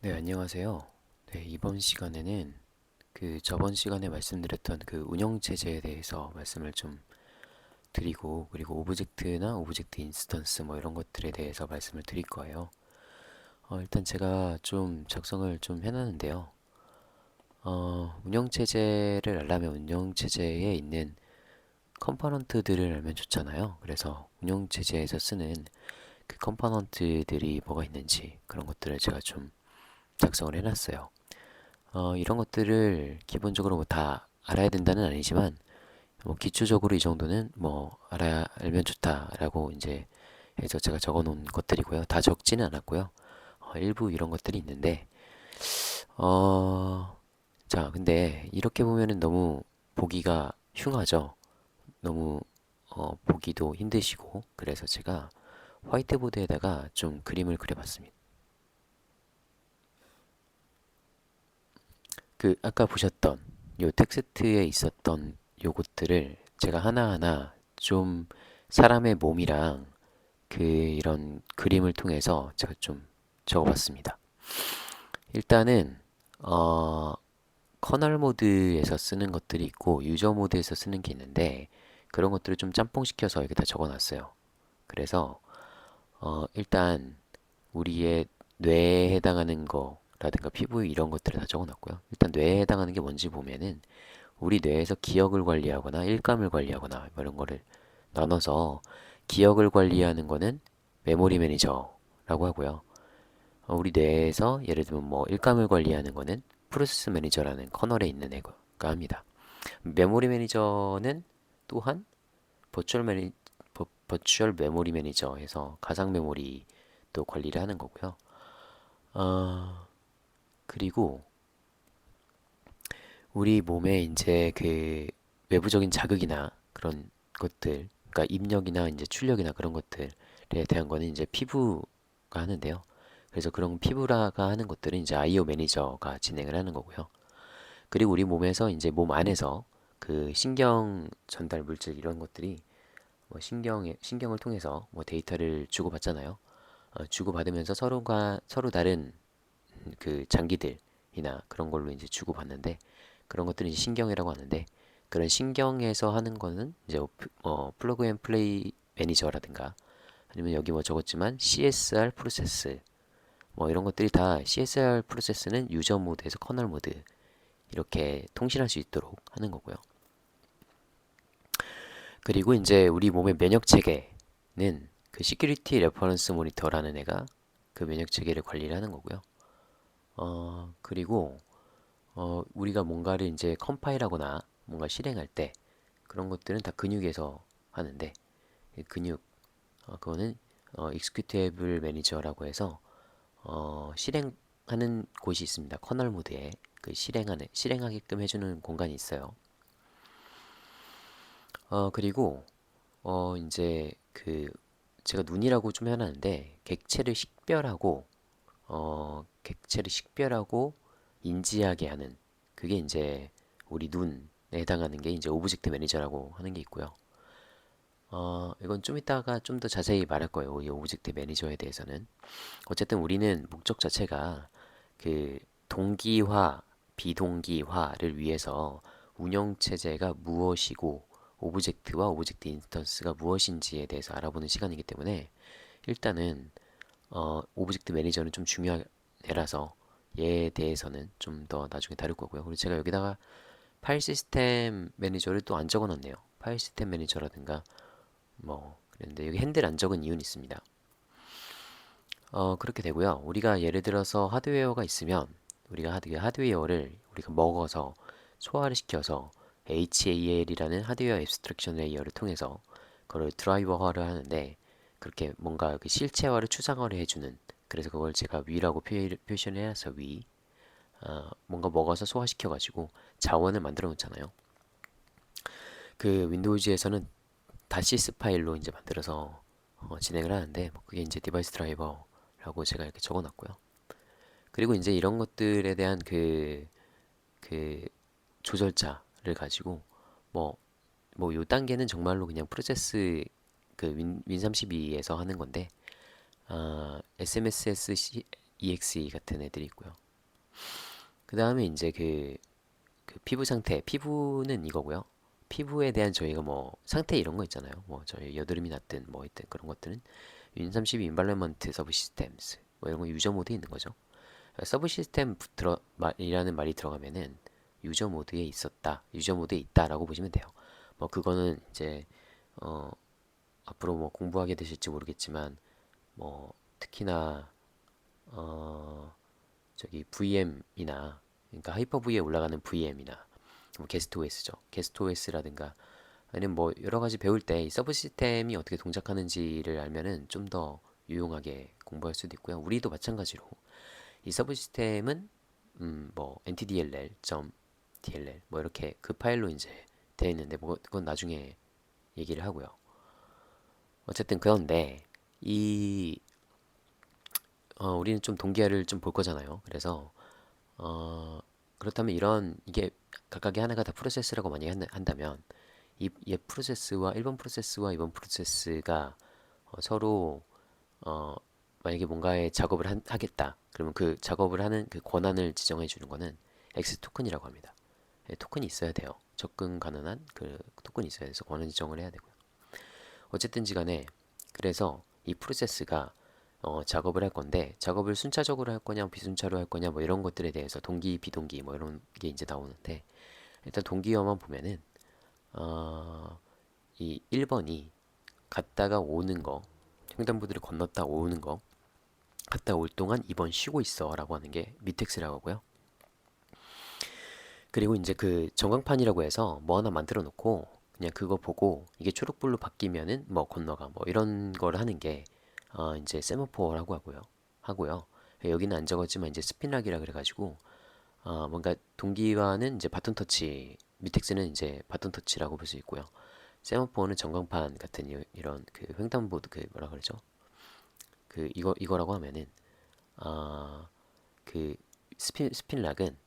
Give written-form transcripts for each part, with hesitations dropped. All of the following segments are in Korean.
네, 안녕하세요. 네, 이번 시간에는 저번 시간에 말씀드렸던 그 운영 체제에 대해서 말씀을 좀 드리고, 그리고 오브젝트나 오브젝트 인스턴스 뭐 이런 것들에 대해서 말씀을 드릴 거예요. 일단 제가 좀 작성을 좀 해놨는데요. 운영 체제를 알려면 운영 체제에 있는 컴포넌트들을 알면 좋잖아요. 그래서 운영 체제에서 쓰는 그 컴포넌트들이 뭐가 있는지 그런 것들을 제가 좀 작성을 해놨어요. 이런 것들을 기본적으로 뭐 다 알아야 된다는 아니지만 뭐 기초적으로 이 정도는 뭐 알면 좋다라고 이제 해서 제가 적어 놓은 것들이고요. 다 적지는 않았고요. 일부 이런 것들이 있는데 어, 자, 근데 이렇게 보면은 너무 보기가 흉하죠. 너무 보기도 힘드시고 그래서 제가 화이트보드에다가 좀 그림을 그려봤습니다. 그 아까 보셨던 요 텍스트에 있었던 요것들을 제가 하나하나 좀 사람의 몸이랑 그 이런 그림을 통해서 제가 좀 적어봤습니다. 일단은 어, 커널 모드에서 쓰는 것들이 있고 유저 모드에서 쓰는 게 있는데 그런 것들을 좀 짬뽕시켜서 여기다 적어놨어요. 그래서 일단 우리의 뇌에 해당하는 거라든가 피부 이런 것들을 다 적어놨고요. 일단 뇌에 해당하는 게 뭔지 보면은 우리 뇌에서 기억을 관리하거나 일감을 관리하거나 뭐 이런 거를 나눠서 기억을 관리하는 거는 메모리 매니저라고 하고요. 우리 뇌에서 예를 들면 뭐 일감을 관리하는 거는 프로세스 매니저라는 커널에 있는 애가 합니다. 메모리 매니저는 또한 버추얼 매니 버추얼 메모리 매니저에서 가상 메모리 또 관리를 하는 거고요. 어, 그리고 우리 몸에 이제 그 외부적인 자극이나 그런 것들, 그러니까 입력이나 이제 출력이나 그런 것들에 대한 거는 이제 피부가 하는데요. 그래서 그런 피부라가 하는 것들은 이제 아이오 매니저가 진행을 하는 거고요. 그리고 우리 몸에서 이제 몸 안에서 그 신경 전달 물질 이런 것들이 뭐 신경을 통해서 뭐 데이터를 주고받잖아요. 주고받으면서 서로 다른 그 장기들이나 그런 걸로 이제 주고받는데 그런 것들을 이제 신경이라고 하는데 그런 신경에서 하는 거는 이제 플러그 앤 플레이 매니저라든가 아니면 여기 뭐 적었지만 CSR 프로세스 뭐 이런 것들이 다 CSR 프로세스는 유저 모드에서 커널 모드 이렇게 통신할 수 있도록 하는 거고요. 그리고 이제 우리 몸의 면역 체계는 그 시큐리티 레퍼런스 모니터라는 애가 그 면역 체계를 관리를 하는 거고요. 그리고 우리가 뭔가를 이제 컴파일하거나 뭔가 실행할 때 그런 것들은 다 근육에서 하는데 이 근육 그거는 익스큐티블 매니저라고 해서 실행하는 곳이 있습니다. 커널 모드에 그 실행하게끔 해주는 공간이 있어요. 그리고 이제 그 제가 눈이라고 좀 해놨는데 객체를 식별하고 인지하게 하는 그게 이제 우리 눈에 해당하는 게 이제 오브젝트 매니저라고 하는 게 있고요. 이건 좀 이따가 좀 더 자세히 말할 거예요. 이 오브젝트 매니저에 대해서는. 어쨌든 우리는 목적 자체가 그 동기화, 비동기화를 위해서 운영 체제가 무엇이고 오브젝트와 오브젝트 인스턴스가 무엇인지에 대해서 알아보는 시간이기 때문에 일단은 오브젝트 매니저는 좀 중요한 애라서 얘에 대해서는 좀 더 나중에 다룰 거고요. 그리고 제가 여기다가 파일 시스템 매니저를 또 안 적어 놨네요. 파일 시스템 매니저라든가 뭐 그랬는데 여기 핸들 안 적은 이유는 있습니다. 그렇게 되고요. 우리가 예를 들어서 하드웨어가 있으면 우리가 하드웨어를 우리가 먹어서 소화를 시켜서 HAL이라는 하드웨어 앱스트랙션 레이어를 통해서 그걸 드라이버화를 하는데 그렇게 뭔가 그 실체화를 추상화를 해주는 그래서 그걸 제가 위라고 표시를 해서 위 뭔가 먹어서 소화시켜가지고 자원을 만들어 놓잖아요. 그 윈도우즈에서는 다시스 파일로 이제 만들어서 진행을 하는데 뭐 그게 이제 디바이스 드라이버라고 제가 이렇게 적어놨고요. 그리고 이제 이런 것들에 대한 그 조절자를 가지고 뭐 요 단계는 정말로 그냥 프로세스 그 윈32에서 하는 건데 SMSS exe 같은 애들이 있고요. 그 다음에 이제 그 피부 상태, 피부는 이거고요. 피부에 대한 저희가 뭐 상태 이런 거 있잖아요. 뭐 저희 여드름이 났든 뭐 있든 그런 것들은 윈32 인발레먼트 서브 시스템스 뭐 이런 거 유저 모드에 있는 거죠. 서브 시스템 이라는 말이 들어가면은 유저 모드에 있었다, 유저 모드에 있다라고 보시면 돼요. 뭐 그거는 이제 어 앞으로 뭐 공부하게 되실지 모르겠지만 뭐 특히나 어 저기 VM이나 그러니까 하이퍼V에 올라가는 VM이나 뭐 게스트 OS죠. 게스트 OS라든가 아니면 뭐 여러 가지 배울 때 이 서브 시스템이 어떻게 동작하는지를 알면은 좀 더 유용하게 공부할 수도 있고요. 우리도 마찬가지로 이 서브 시스템은 뭐 ntdll.dll 뭐 이렇게 그 파일로 이제 되어 있는데 뭐 그건 나중에 얘기를 하고요. 어쨌든 그런데 이 우리는 좀 동기화를 좀 볼 거잖아요. 그래서 그렇다면 이런 이게 각각의 하나가 다 프로세스라고 만약에 한다면 옛 프로세스와 1번 프로세스와 2번 프로세스가 서로 어, 만약에 뭔가의 작업을 하겠다. 그러면 그 작업을 하는 그 권한을 지정해 주는 거는 X 토큰이라고 합니다. 예, 토큰이 있어야 돼요. 접근 가능한 그 토큰이 있어야 돼서 권한 지정을 해야 되고요. 어쨌든지 간에 그래서 이 프로세스가 작업을 할 건데 작업을 순차적으로 할 거냐 비순차로 할 거냐 뭐 이런 것들에 대해서 동기 비동기 뭐 이런 게 이제 나오는데 일단 동기어만 보면은 이 1번이 갔다가 오는 거 횡단보도를 건넜다 오는 거 갔다 올 동안 2번 쉬고 있어 라고 하는 게 미텍스라고 하고요. 그리고 이제 그 전광판이라고 해서 뭐 하나 만들어 놓고 그냥 그거 보고 이게 초록불로 바뀌면은 뭐 건너가 뭐 이런 걸 하는 게 이제 세마포라고 하고요. 여기는 안 적었지만 이제 스핀락이라 그래가지고 뭔가 동기화는 이제 바톤 터치, 뮤텍스는 이제 바톤 터치라고 볼 수 있고요. 세마포는 전광판 같은 이런 그 횡단보도 그 뭐라 그러죠? 그 이거라고 하면은 그 스핀락은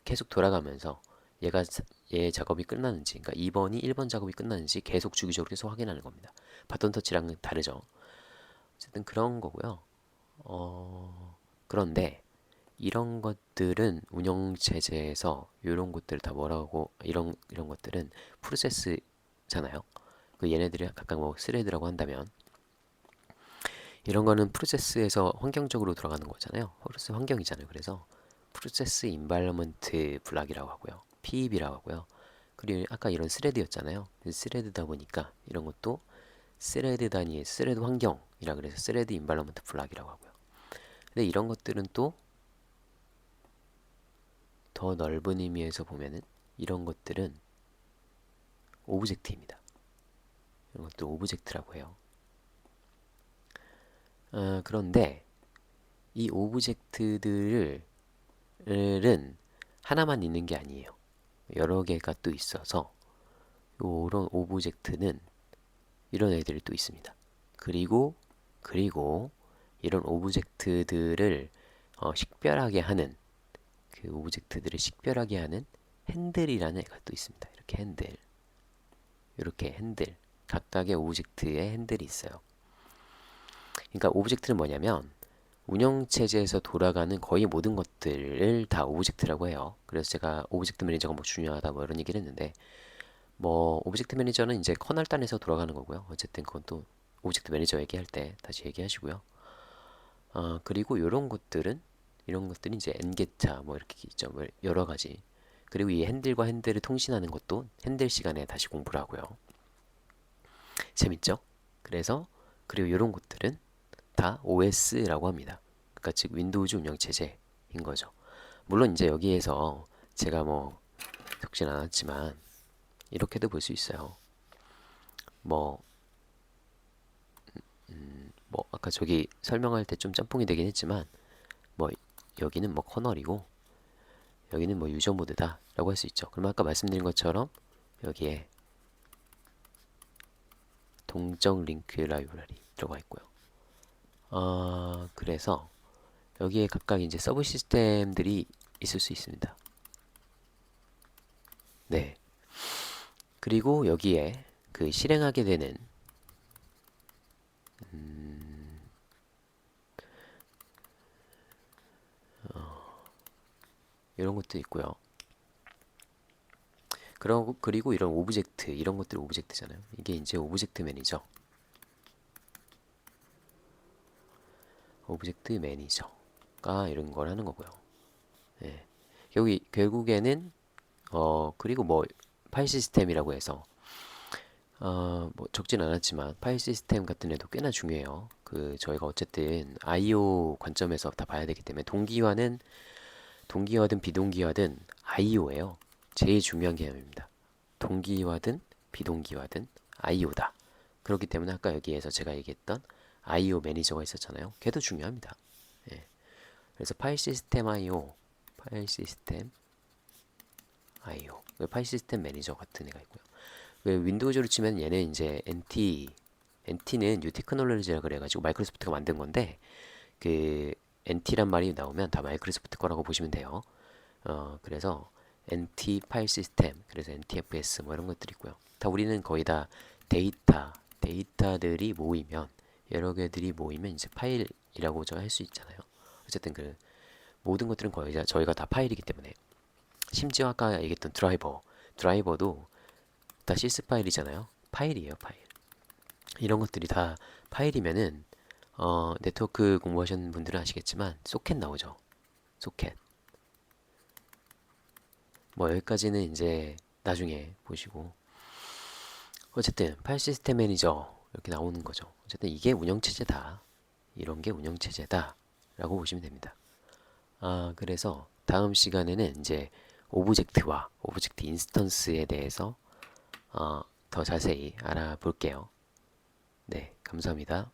계속 돌아가면서 얘가 얘 작업이 끝나는지, 그러니까 2번이 1번 작업이 끝나는지 계속 주기적으로 계속 확인하는 겁니다. 바톤 터치랑은 다르죠. 어쨌든 그런 거고요. 그런데 이런 것들은 운영 체제에서 이런 것들 다 뭐라고 이런 것들은 프로세스잖아요. 그 얘네들이 각각 뭐 스레드라고 한다면 이런 거는 프로세스에서 환경적으로 들어가는 거잖아요. 프로세스 환경이잖아요. 그래서 프로세스 인바이러먼트 블락이라고 하고요. PEB라고 하고요. 그리고 아까 이런 스레드였잖아요. 스레드다 보니까 이런 것도 스레드 단위의 스레드 환경이라 그래서 스레드 인바이러먼트 블락이라고 하고요. 근데 이런 것들은 또 더 넓은 의미에서 보면은 이런 것들은 오브젝트입니다. 이런 것도 오브젝트라고 해요. 그런데 이 오브젝트들은 하나만 있는 게 아니에요. 여러 개가 또 있어서 이런 오브젝트는 이런 애들이 또 있습니다. 그리고 이런 오브젝트들을 식별하게 하는 그 오브젝트들을 식별하게 하는 핸들이라는 애가 또 있습니다. 이렇게 핸들 각각의 오브젝트에 핸들이 있어요. 그러니까 오브젝트는 뭐냐면 운영체제에서 돌아가는 거의 모든 것들을 다 오브젝트라고 해요. 그래서 제가 오브젝트 매니저가 뭐 중요하다 뭐 이런 얘기를 했는데 뭐 오브젝트 매니저는 이제 커널단에서 돌아가는 거고요. 어쨌든 그건 또 오브젝트 매니저 얘기할 때 다시 얘기하시고요. 그리고 이런 것들이 이제 엔게타 뭐 이렇게 있죠. 뭐 여러 가지. 그리고 이 핸들과 핸들을 통신하는 것도 핸들 시간에 다시 공부를 하고요. 재밌죠? 그래서 그리고 이런 것들은 다 OS라고 합니다. 그러니까 즉 윈도우즈 운영 체제인 거죠. 물론 이제 여기에서 제가 뭐 적진 않았지만 이렇게도 볼 수 있어요. 뭐, 뭐 아까 저기 설명할 때 좀 짬뽕이 되긴 했지만 뭐 여기는 뭐 커널이고 여기는 뭐 유저 모드다 라고 할 수 있죠. 그럼 아까 말씀드린 것처럼 여기에 동적 링크 라이브러리 들어가 있고요. 그래서 여기에 각각 이제 서브 시스템들이 있을 수 있습니다. 네. 그리고 여기에 그 실행하게 되는 이런 것도 있고요. 그리고 이런 오브젝트, 이런 것들이 오브젝트잖아요. 이게 이제 오브젝트 매니저. 오브젝트 매니저가 이런 걸 하는 거고요. 예. 여기 결국에는 그리고 뭐 파일 시스템이라고 해서 뭐 적진 않았지만 파일 시스템 같은 애도 꽤나 중요해요. 그 저희가 어쨌든 I/O 관점에서 다 봐야 되기 때문에 동기화든 비동기화든 I/O예요. 제일 중요한 개념입니다. 동기화든 비동기화든 I/O다. 그렇기 때문에 아까 여기에서 제가 얘기했던 I/O 매니저가 있었잖아요. 걔도 중요합니다. 예. 그래서 파일 시스템 I/O, 파일 시스템 I/O, 파일 시스템 매니저 같은 애가 있고요. 그 윈도우즈로 치면 얘는 이제 NT는 뉴 테크놀로지라 그래가지고 마이크로소프트가 만든 건데 그 NT란 말이 나오면 다 마이크로소프트 거라고 보시면 돼요. 그래서 NT 파일 시스템, 그래서 NTFS 뭐 이런 것들이 있고요. 다 우리는 거의 다 데이터들이 모이면 여러 개들이 모이면 이제 파일이라고 저 할 수 있잖아요. 어쨌든 그 모든 것들은 거의 다 저희가 다 파일이기 때문에 심지어 아까 얘기했던 드라이버도 다 시스 파일이잖아요. 파일이에요, 파일. 이런 것들이 다 파일이면은 네트워크 공부하시는 분들은 아시겠지만 소켓 나오죠. 소켓. 뭐 여기까지는 이제 나중에 보시고 어쨌든 파일 시스템 매니저 이렇게 나오는 거죠. 어쨌든 이게 운영체제다. 이런 게 운영체제다. 라고 보시면 됩니다. 그래서 다음 시간에는 이제 오브젝트와 오브젝트 인스턴스에 대해서 더 자세히 알아볼게요. 네, 감사합니다.